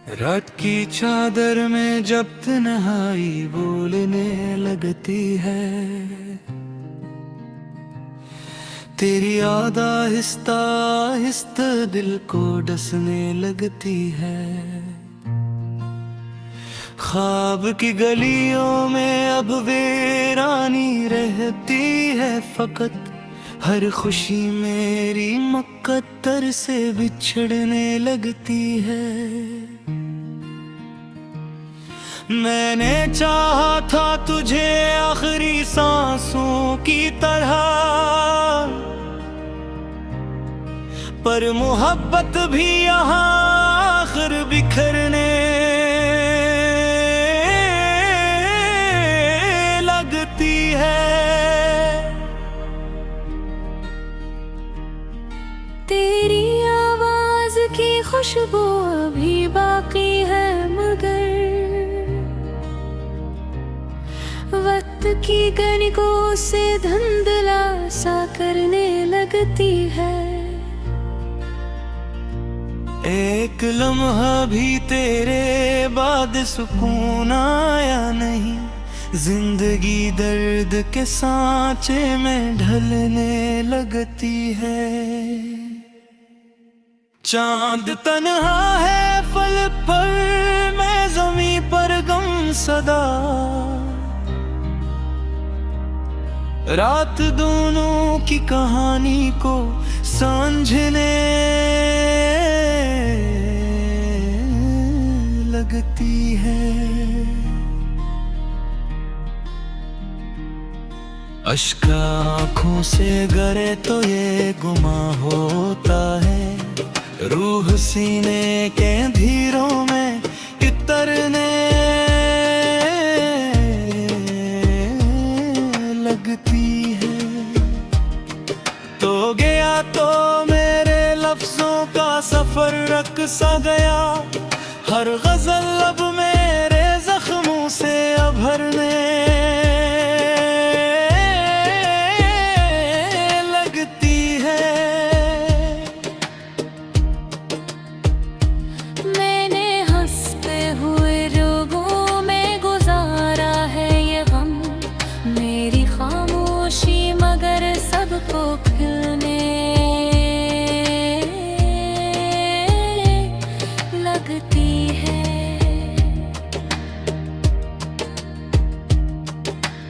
रात की चादर में जब तन्हाई बोलने लगती है, तेरी याद आहिस्ता आहिस्ता दिल को डसने लगती है। ख्वाब की गलियों में अब वीरानी रहती है, फकत हर खुशी मेरी मुकद्दर से बिछड़ने लगती है। मैंने चाहा था तुझे आखिरी सांसों की तरह, पर मोहब्बत भी यहाँ आखिर बिखरने लगती है। तेरी आवाज की खुशबू अभी बाकी है, मगर वक्त की कणिकों से धुंधला सा करने लगती है। एक लम्हा भी तेरे बाद सुकून आया नहीं, जिंदगी दर्द के सांचे में ढलने लगती है। चांद तन्हा है पल पर, मैं ज़मीं पर गम सदा, रात दोनों की कहानी को समझने लगती है। अश्क आँखों से गिरे तो ये गुमां होता है, रूह सीने के धीरों में इतरने लगती है। तो गया तो मेरे लफ्जों का सफर रक सा गया, हर गजल अब मेरे जख्मों से अभरने लगती है। मैंने हंसते हुए रोगों में गुजारा है ये गम, मेरी खामोशी मगर सबको खिलने लगती है।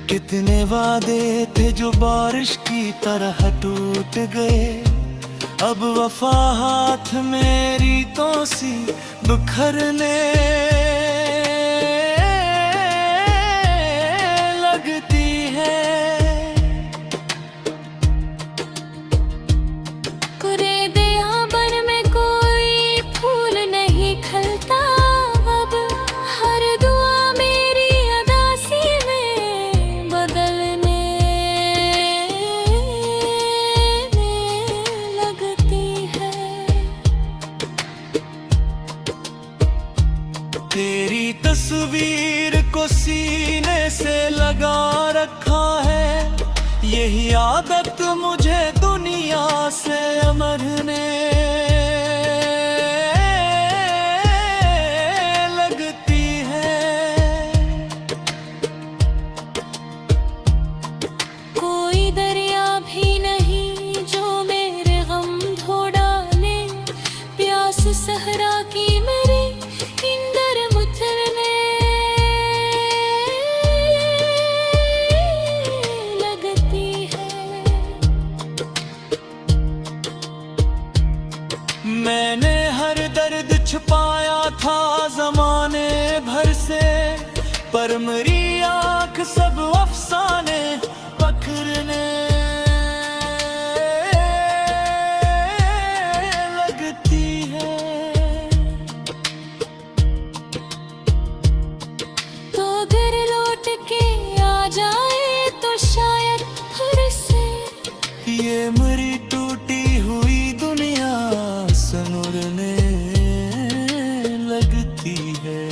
कितने वादे थे जो बारिश की तरह टूट गए, अब वफा हाथ मेरी तो सी बिखरने लगती है। कुरेदे आंबर में कोई फूल नहीं खिलता, अब हर दुआ मेरी अदासी में बदलने लगती है। तेरी तस्वीर को सीने से लगा रखा है, यही आदत मुझे दुनिया से मरने लगती है। कोई दरिया भी नहीं जो मेरे गम धो डाले, प्यास सहरा की मेरी इंदर मुझरने लगती है। मैंने हर दर्द छुपाया था जमाने भर से, पर मेरी आँख सब अफसाने पकड़ने लगती है। तो घर लौट के आ जाए तो शायद फिर से ये मेरी टूटी हुई दुनिया सनुरने लगती है।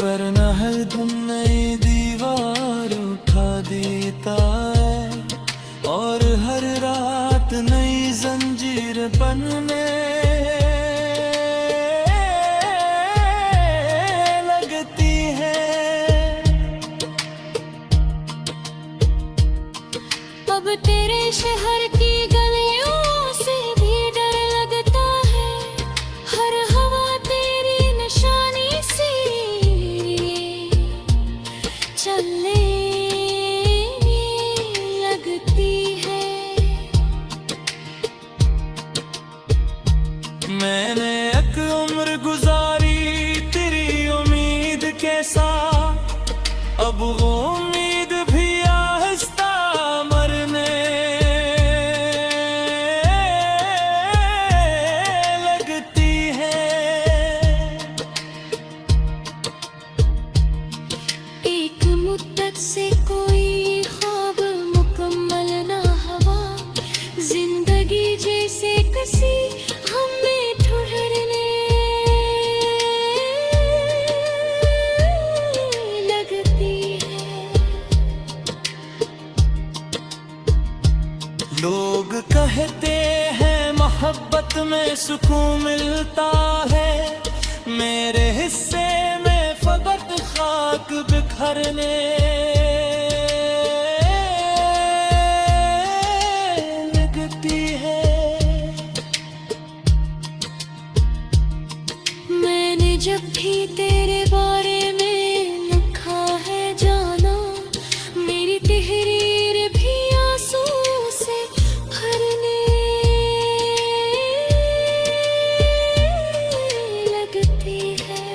वरना हर दिन नई दीवार उठा देता है, और हर रात नई जंजीर बनने लगती है। अब तेरे शहर की गलियों से भी डर लगता है, हर हवा तेरी निशानी सी चलने लगती है। मैंने एक उम्र गुजारी तेरी उम्मीद के साथ, अब वो उम्मीद भी आहिस्ता मरने लगती है। एक मुद्दत से कोई ख्वाब मुकम्मल ना हुआ, जिंदगी जैसे किसी हमें ठुहरने लगती है। लोग कहते हैं मोहब्बत में सुकून मिलता है, मेरे हिस्से में फकत खाक बिखरने लगती है। मैंने जब भी तेरे बारे में लिखा है जाना, मेरी तहरीर भी आंसू से भरने लगती है।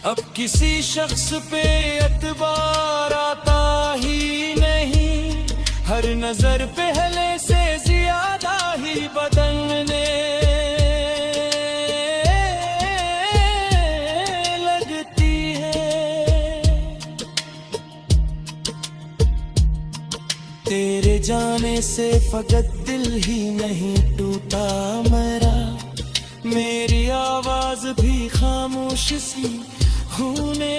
अब किसी शख्स पे एतबार आता ही नहीं, हर नजर पहले से ज्यादा ही बदलने लगती है। तेरे जाने से फकत दिल ही नहीं टूटा मेरा, मेरी आवाज भी खामोश सी होने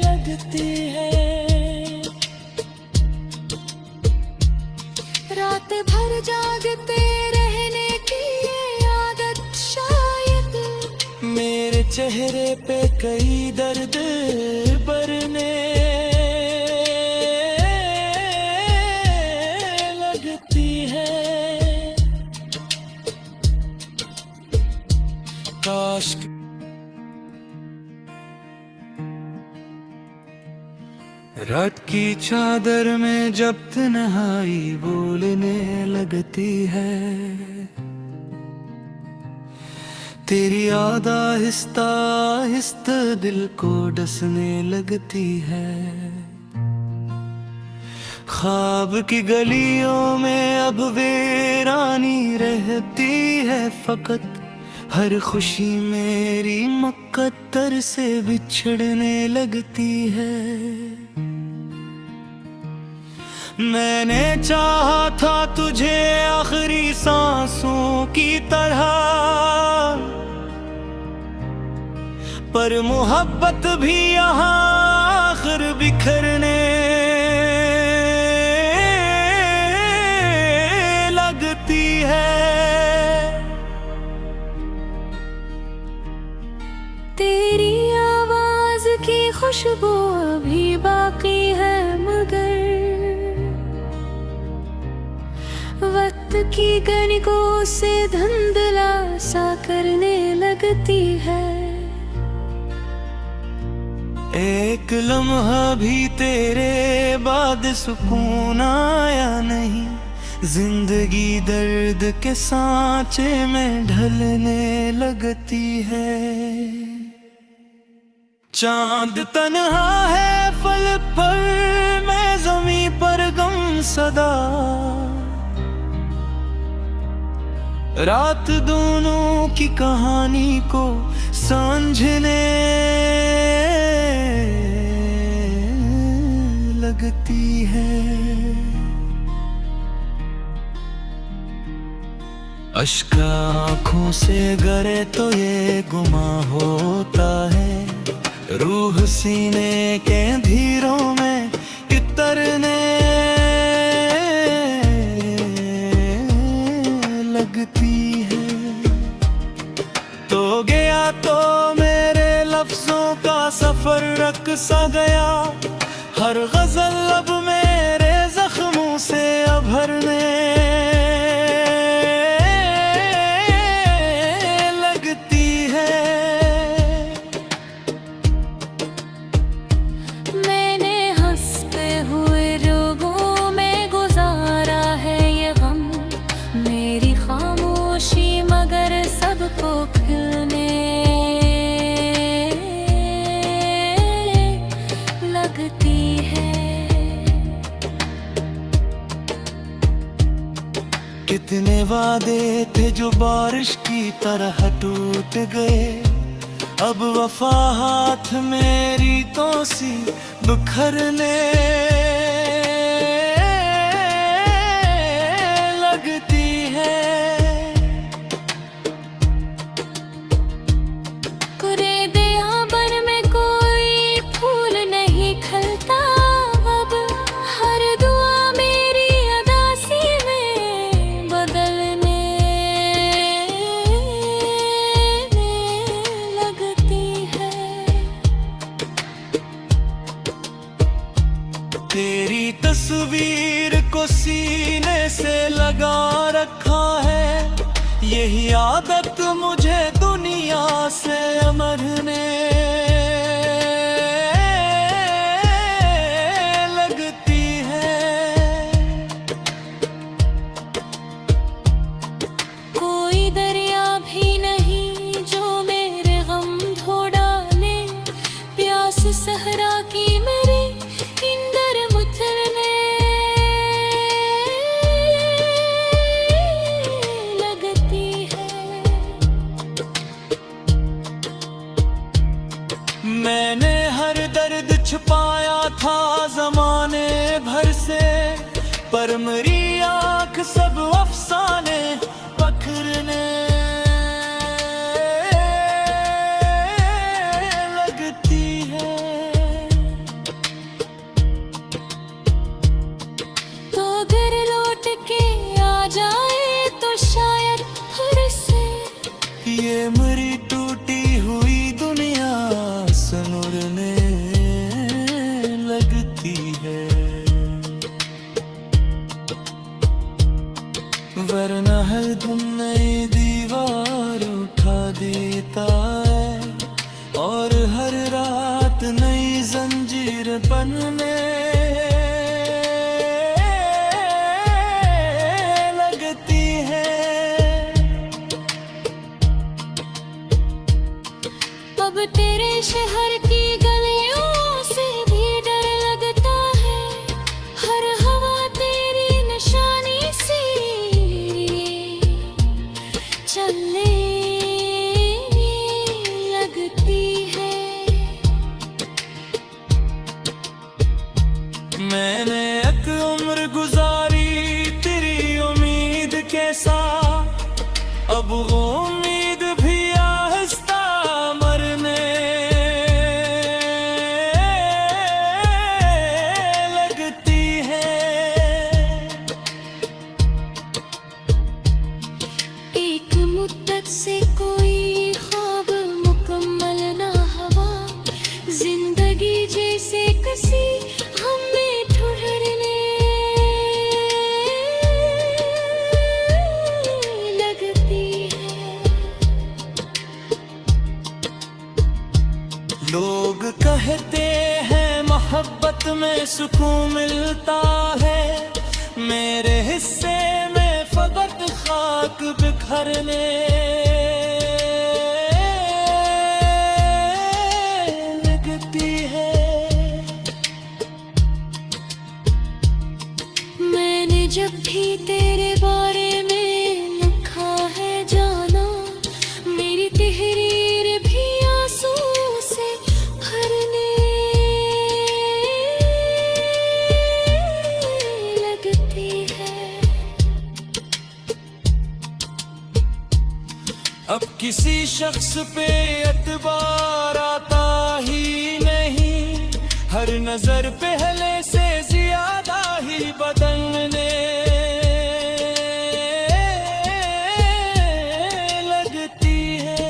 लगती है। रात भर जागते रहने की ये आदत शायद मेरे चेहरे पे कई दर्द बरने लगती है। काश रात की चादर में जब तन्हाई बोलने लगती है, तेरी याद आहिस्ता आहिस्ता दिल को डसने लगती है। ख्वाब की गलियों में अब वीरानी रहती है फकत, हर खुशी मेरी मुकद्दर से बिछड़ने लगती है। मैंने चाहा था तुझे आखिरी सांसों की तरह, पर मोहब्बत भी यहाँ आखिर बिखरने लगती है। तेरी आवाज की खुशबू अभी बाकी है, मगर वक्त की गणिकों से धुंधला सा करने लगती है। एक लम्हा भी तेरे बाद सुकून आया नहीं, जिंदगी दर्द के सांचे में ढलने लगती है। चांद तन्हा है पल पर, मैं ज़मीं पर गम सदा, रात दोनों की कहानी को समझने लगती है। अश्क आँखों से गिरे तो ये गुमा होता है, रूह सीने के धीरों में इतरने लगती है। तो गया तो मेरे लफ्जों का सफर रक सा गया, हर गजल अब मेरे जख्मों से अभरने लगती है। मैंने हंसते हुए रोगों में गुजारा है ये गम, मेरी खामोशी मगर सबको खिलने लगती है। कितने वादे थे जो बारिश की तरह टूट गए, अब वफा हाथ मेरी तो सी बिखरने लगती है। कुरेदे आंबर में कोई फूल नहीं खिलता, अब हर दुआ मेरी अदासी में बदलने लगती है। तेरी तस्वीर को सीने से लगा रखा है, यही आदत मुझे दुनिया से मरने लगती है। कोई दरिया भी नहीं जो मेरे गम धो डाले, प्यास सहरा की मेरे इंदर मुझरने लगती है। मैंने हर दर्द छुपाया था जमाने भर से, पर मेरी आँख सब अफसाने पकड़ने लगती है। तो घर लौट के आ जाए तो शायद फिर से ये मेरी टूटी हुई दुनिया सनुरने लगती है। वरना हर दिन नई दीवार उठा देता है, और हर रात नई जंजीर बनने लगती है। अब तेरे शहर की गलियों से भी डर लगता है, हर हवा तेरी निशानी सी चलने लगती है। मैंने एक उम्र गुजारी तेरी उम्मीद के साथ, अब वो उम्मीद भी आहिस्ता मरने लगती है। एक मुद्दत से कोई ख्वाब मुकम्मल ना हुआ, जिंदगी जैसे किसी हम में ठुरने लगती है। लोग कहते हैं मोहब्बत में सुकून मिलता है, मेरे हिस्से में फकत खाक बिखरने लगती है। मैंने जब भी तेरे बारे में लिखा है जाना, मेरी तहरीर भी आंसू से भरने लगती है। अब किसी शख्स पे एतबार आता ही हर नजर पहले से ज्यादा ही बदलने लगती है।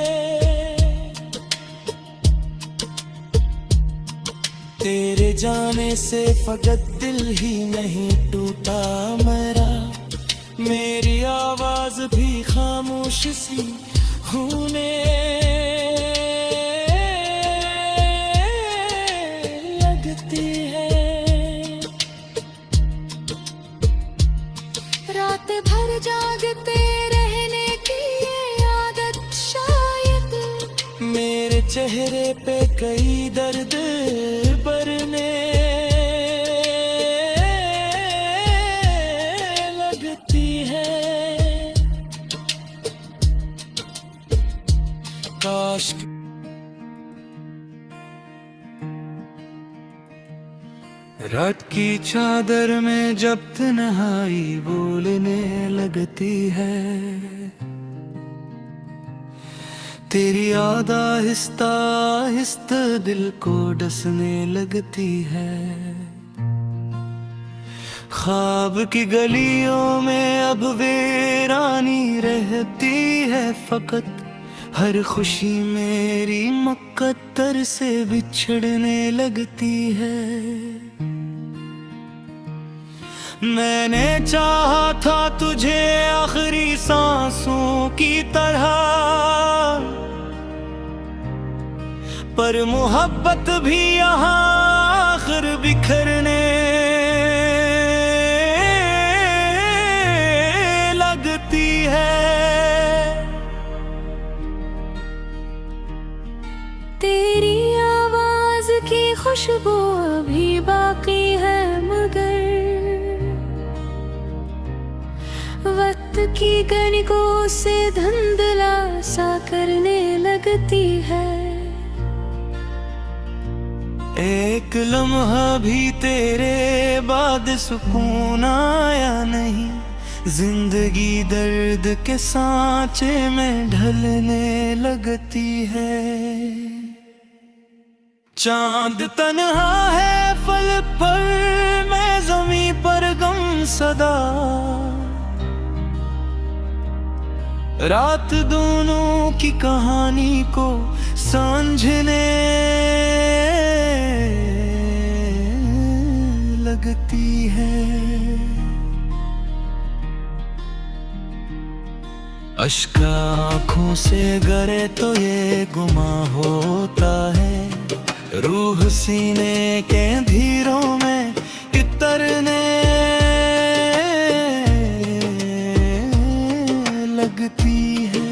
तेरे जाने से फकत दिल ही नहीं टूटा मेरा, मेरी आवाज भी खामोश सी होने लगती है। रात भर जागते रहने की ये आदत शायद मेरे चेहरे पे कई दर्द भरने लगती है। काश रात की चादर में जब तन्हाई बोलने लगती है, तेरी याद आहिस्ता आहिस्ता दिल को डसने लगती है। ख्वाब की गलियों में अब वीरानी रहती है फकत, हर खुशी मेरी मुकद्दर से बिछड़ने लगती है। मैंने चाहा था तुझे आखिरी सांसों की तरह, पर मोहब्बत भी यहाँ आखिर बिखरने लगती है। तेरी आवाज की खुशबू अभी बाकी है, मगर वक्त की कणिकों से धुंधला सा करने लगती है। एक लम्हा भी तेरे बाद सुकून आया नहीं, जिंदगी दर्द के सांचे में ढलने लगती है। चांद तन्हा है पल पर, मैं ज़मीं पर गम सदा, रात दोनों की कहानी को समझने लगती है। अश्क आँखों से गिरे तो ये गुमा होता है, रूह सीने के धीरों में इतरने लगती है।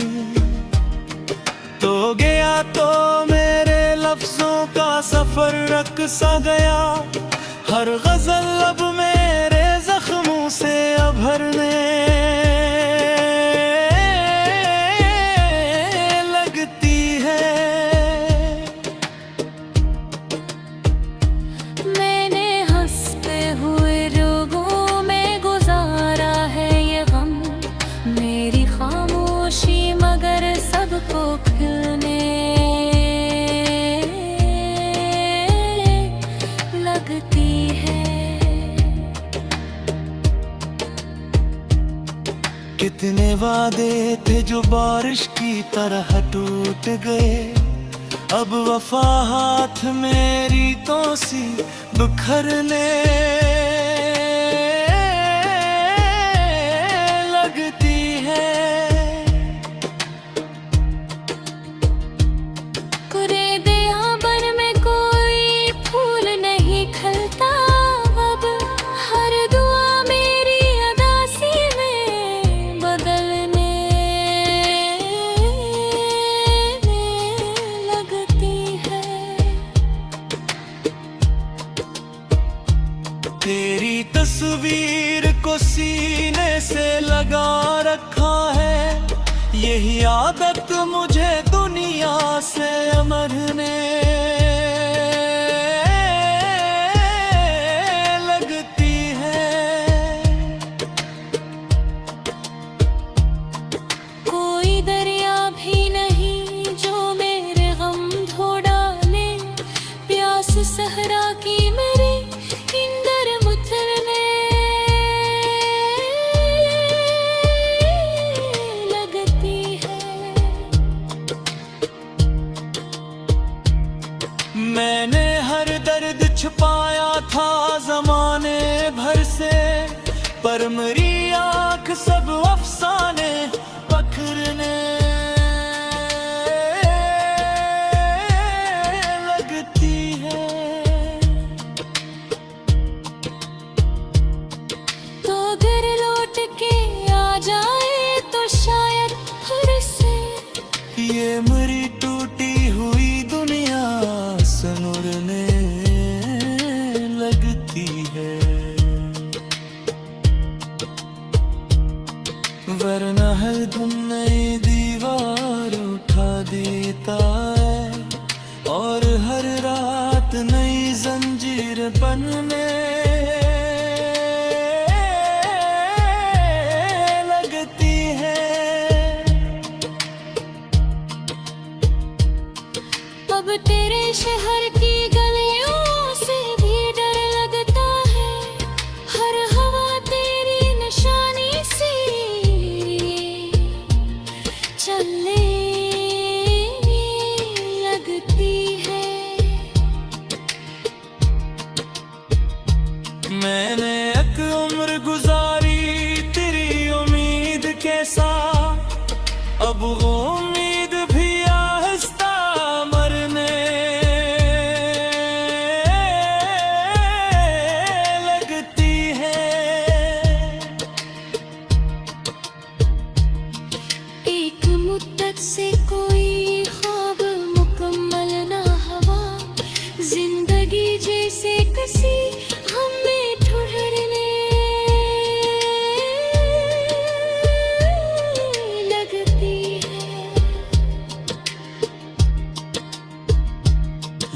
तो गया तो मेरे लफ्जों का सफर रक सा गया, हर गजल अब मेरे जख्मों से अभरने लगती है। मैंने हंसते हुए रोगों में गुजारा है ये गम, मेरी खामोशी मगर सबको खिलने लगती है। कितने वादे थे जो बारिश की तरह टूट गए, अब वफा हाथ मेरी तो सी बिखरने लगती है। कुरेदे आंबर में कोई फूल नहीं खिलता अब, हर दुआ मेरी अदासी में बदलने लगती है। तेरी तस्वीर को सीने से लगा रखा है, यही आदत मुझे दुनिया से मरने लगती है। कोई दरिया भी नहीं जो मेरे गम धो डाले, प्यास सहरा की मैंने हर दर्द छुपाया था जमाने भर से, पर मेरी आँख सब अफसाने पकड़ने लगती है। तो अगर लौट के आ जाए तो शायद फिर से ये मेरी टूटी हुई दुनिया सनुरने लगती है। वरना हर दिन नई दीवार उठा देता है, और हर रात नई जंजीर बनने लगती है। अब तेरे शहर की गलियों से भी डर लगता है, हर हवा तेरी निशानी सी चलने लगती है। मैंने एक उम्र गुजारी तेरी उम्मीद के साथ, अब वो उम्मीद भी आहिस्ता मरने लगती है। एक मुद्दत से कोई ख्वाब मुकम्मल ना हवा, जिंदगी जैसे किसी हमें ठुहरने लगती है।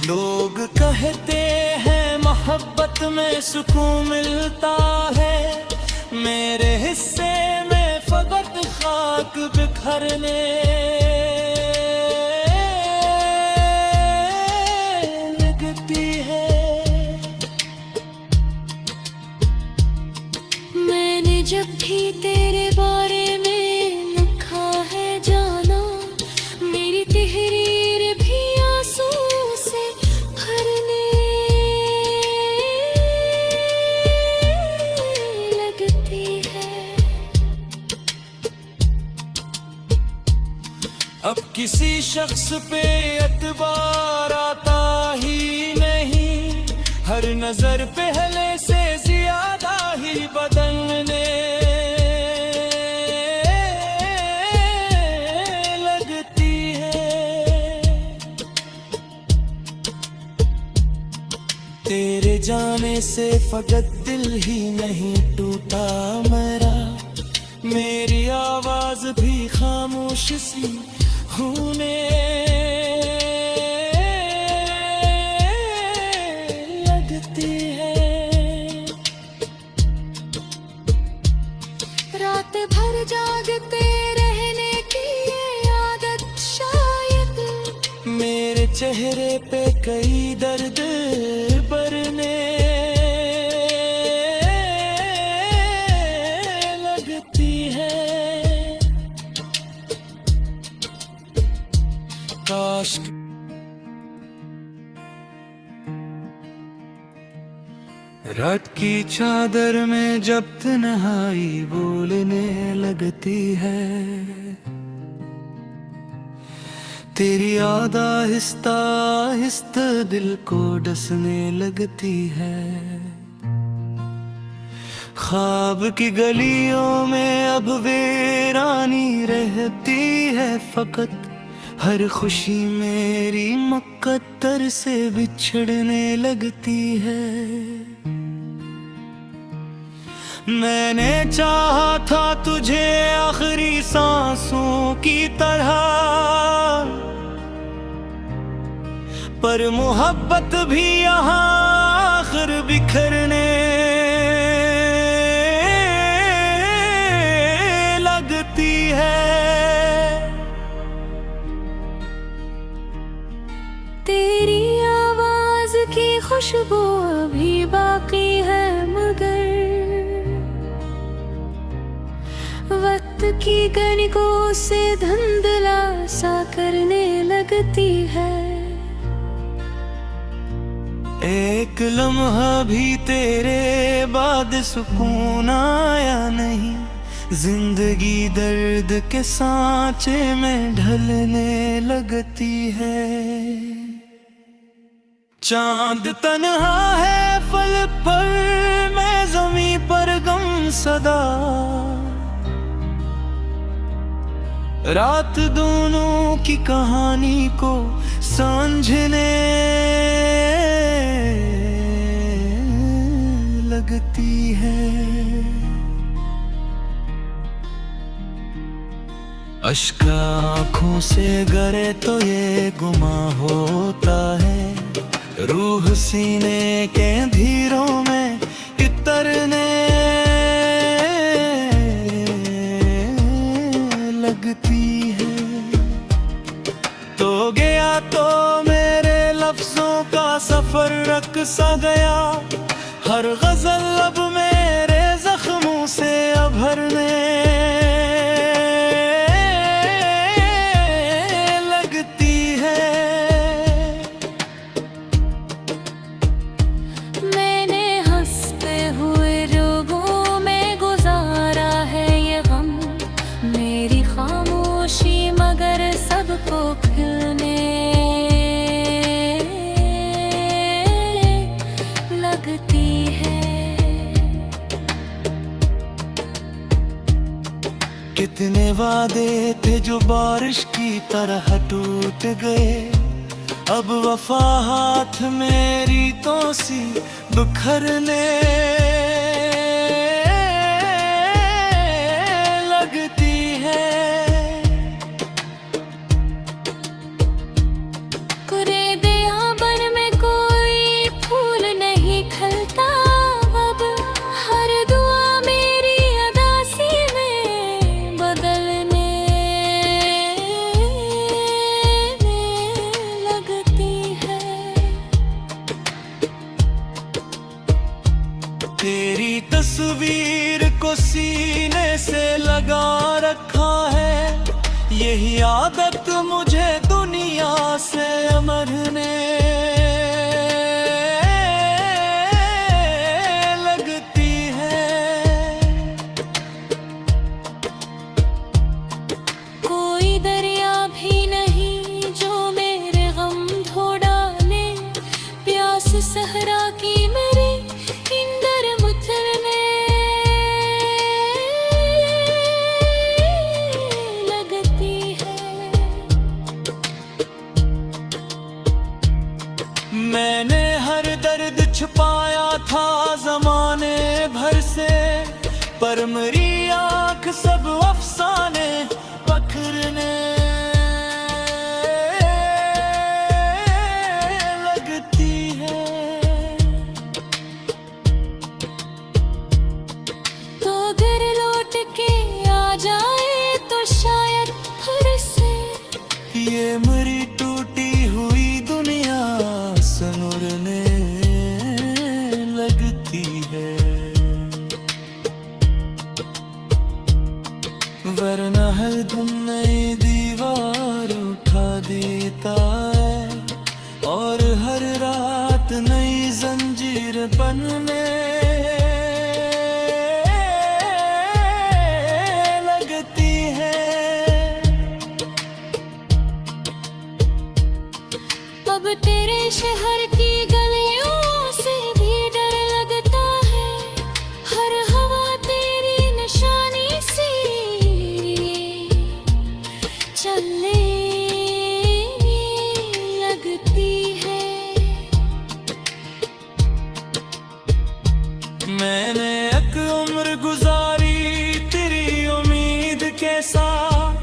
लोग कहते हैं मोहब्बत में सुकून मिलता है, मेरे हिस्से में फकत खाक बिखरने लगती है। मैंने जब भी तेरे बारे में लिखा है जाना, मेरी तहरीर भी आंसू से भरने लगती है। अब किसी शख्स पे एतबार आता ही नहीं, हर नजर पहले से ज्यादा ही बदलने लगती है। तेरे जाने से फकत दिल ही नहीं टूटा मेरा, मेरी आवाज भी खामोश सी होने लगती है। रात भर जागते रहने की ये आदत शायद मेरे चेहरे पे कई दर्द बरने लगती है। काश रात की चादर में जब तन्हाई बोलने लगती है, तेरी याद आहिस्ता आहिस्ता दिल को डसने लगती है। ख्वाब की गलियों में अब वीरानी रहती है फकत, हर खुशी मेरी मुकद्दर से बिछड़ने लगती है। मैंने चाहा था तुझे आखिरी सांसों की तरह, पर मोहब्बत भी यहाँ आखिर बिखरने लगती है। तेरी आवाज की खुशबू अभी बाकी है, मगर वक्त की कणकों से धुंधला सा करने लगती है। एक लम्हा भी तेरे बाद सुकून आया नहीं। जिंदगी दर्द के सांचे में ढलने लगती है। चांद तन्हा है पल पर, मैं ज़मीं पर गम सदा। रात दोनों की कहानी को समझने लगती है। अश्क आँखों से गिरे तो ये गुमा होता है। रूह सीने के धीरों में इतरने लगती है। तो गया तो मेरे लफ्जों का सफर रक सा गया। हर गजल अब मेरे जख्मों से अभरने लगती है। मैंने हंसते हुए रोगों में गुजारा है ये गम। मेरी खामोशी मगर सबको खिलने लगती है। कितने वादे थे जो बारिश की तरह टूट गए। अब वफा हाथ मेरी तो सी बिखरने लगती है। कुरेदे आंबर में कोई फूल नहीं खिलता अब। हर दुआ मेरी अदासी में बदलने लगती है। तेरी तस्वीर को सीने से लगा रखा है। यही आदत मुझे दुनिया से मरने लगती है। कोई दरिया भी नहीं जो मेरे गम धो डाले। प्यास सहरा की मेरे इंदर मुझरने लगती है। मैंने हर दर्द छुपाया था जमाने भर से। पर मेरी आँख सब अफसाने पकड़ने लगती है। तो घर लौट के आ जाए तो शायद फिर से ये मेरी टूटी हुई दुनिया सनुरने लगती है। वरना हर दिन नई दीवार उठा देता है। और हर रात नई जंजीर बनने लगती है। अब तेरे शहर की गलियों से भी डर लगता है। हर हवा तेरी निशानी सी चलने लगती है। मैंने एक उम्र गुजारी तेरी उम्मीद के साथ।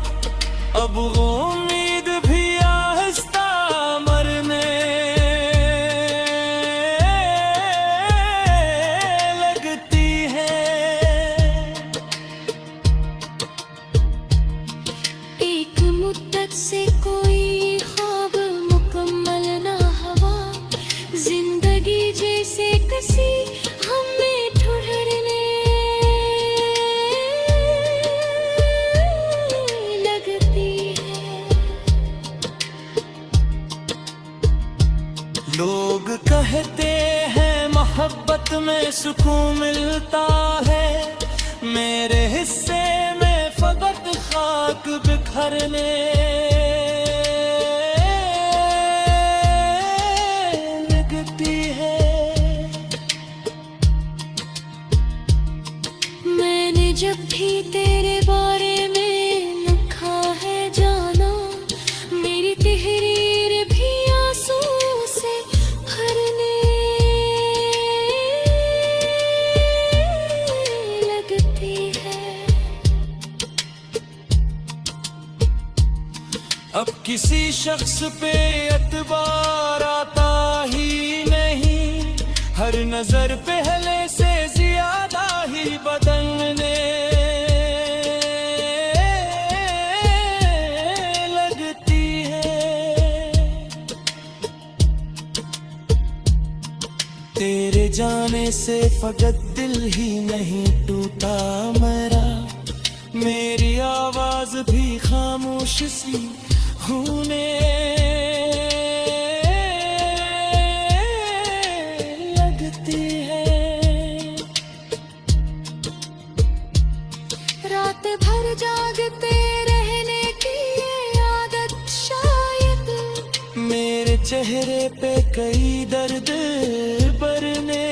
अब वो उम्मीद भी आहिस्ता मरने लगती है। एक मुद्दत से कोई ख्वाब मुकम्मल ना हुआ। जिंदगी जैसे किसी हमें ठुरने लगती है। लोग कहते हैं मोहब्बत में सुकून मिलता है। मेरे हिस्से में फकत खाक बिखरने लगती है। मैंने जब भी तेरे बारे में लिखा है जाना, मेरी तहरीर भी आंसू से भरने लगती है। अब किसी शख्स पे एतबार आता ही नहीं, हर नजर पहले से ज्यादा ही बदलने लगती है। तेरे जाने से फकत दिल ही नहीं टूटा मेरा, मेरी आवाज भी खामोश सी होने लगती है। रात भर जागते रहने की ये आदत शायद मेरे चेहरे पे कई दर्द बरने